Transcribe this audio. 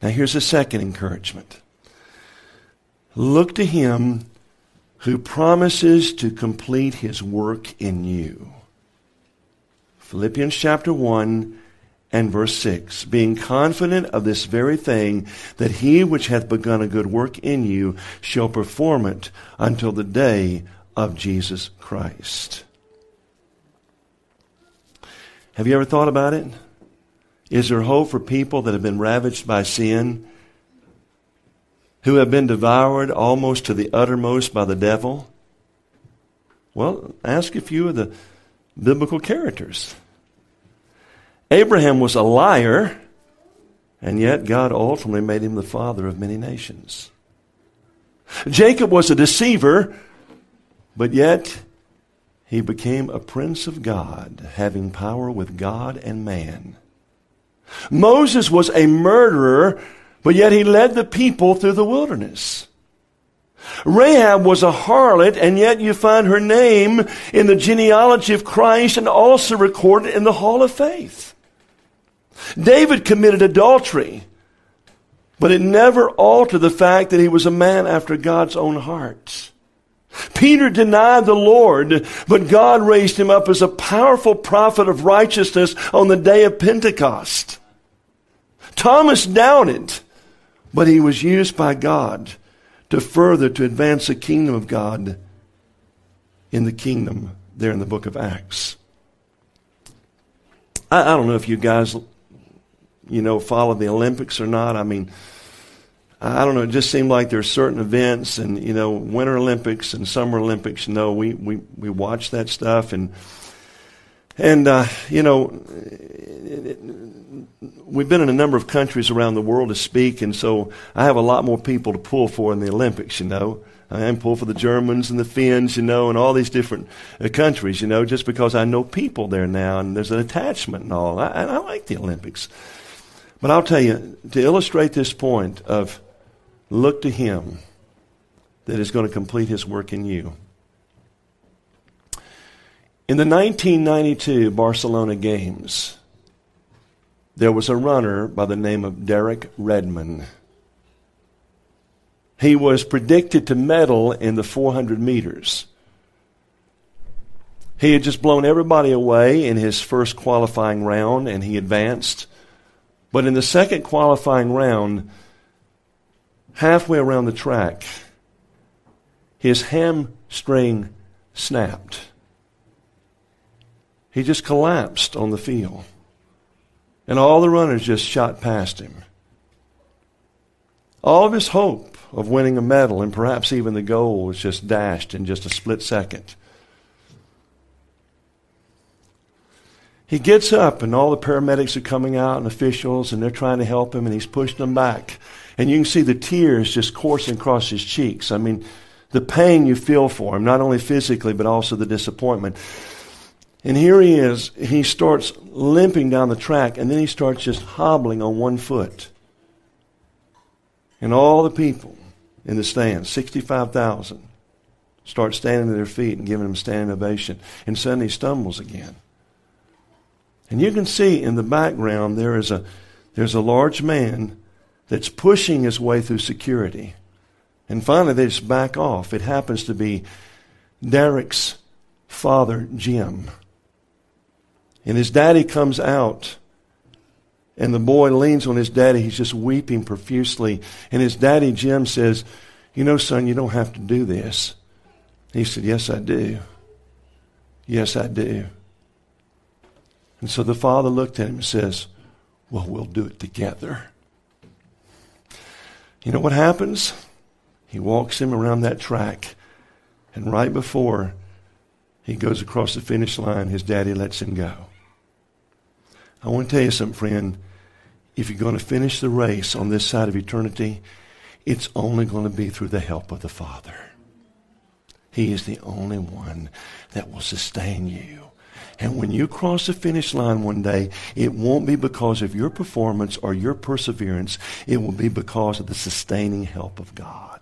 Now here's the second encouragement. Look to him who promises to complete his work in you. Philippians chapter 1 and verse 6. Being confident of this very thing, that he which hath begun a good work in you shall perform it until the day of Jesus Christ. Have you ever thought about it? Is there hope for people that have been ravaged by sin, who have been devoured almost to the uttermost by the devil? Well, ask a few of the biblical characters. Abraham was a liar, and yet God ultimately made him the father of many nations. Jacob was a deceiver, but yet he became a prince of God, having power with God and man. Moses was a murderer, but yet he led the people through the wilderness. Rahab was a harlot, and yet you find her name in the genealogy of Christ and also recorded in the Hall of Faith. David committed adultery, but it never altered the fact that he was a man after God's own heart. Peter denied the Lord, but God raised him up as a powerful prophet of righteousness on the day of Pentecost. Thomas doubted, but he was used by God to advance the kingdom of God in the kingdom there in the book of Acts. I don't know if you guys, follow the Olympics or not. I mean, I don't know. It just seemed like there are certain events and, Winter Olympics and Summer Olympics, we watch that stuff and we've been in a number of countries around the world to speak, and so I have a lot more people to pull for in the Olympics, I pull for the Germans and the Finns, and all these different countries, just because I know people there now, and there's an attachment and all. I like the Olympics. But I'll tell you, to illustrate this point of look to him that is going to complete his work in you. In the 1992 Barcelona Games, there was a runner by the name of Derek Redmond. He was predicted to medal in the 400 meters. He had just blown everybody away in his first qualifying round, and he advanced. But in the second qualifying round, halfway around the track, his hamstring snapped. He just collapsed on the field. And all the runners just shot past him. All of his hope of winning a medal and perhaps even the gold was just dashed in just a split second. He gets up and all the paramedics are coming out and officials and they're trying to help him and he's pushing them back. And you can see the tears just coursing across his cheeks. I mean, the pain you feel for him, not only physically but also the disappointment. And here he is, he starts limping down the track, and then he starts just hobbling on one foot. And all the people in the stands, 65,000, start standing to their feet and giving him a standing ovation. And suddenly he stumbles again. And you can see in the background there's a large man that's pushing his way through security. And finally they just back off. It happens to be Derek's father, Jim. And his daddy comes out, and the boy leans on his daddy. He's just weeping profusely. And his daddy, Jim, says, son, you don't have to do this. He said, yes, I do. Yes, I do. And so the father looked at him and says, well, we'll do it together. You know what happens? He walks him around that track, and right before he goes across the finish line, his daddy lets him go. I want to tell you something, friend. If you're going to finish the race on this side of eternity, it's only going to be through the help of the Father. He is the only one that will sustain you. And when you cross the finish line one day, it won't be because of your performance or your perseverance. It will be because of the sustaining help of God.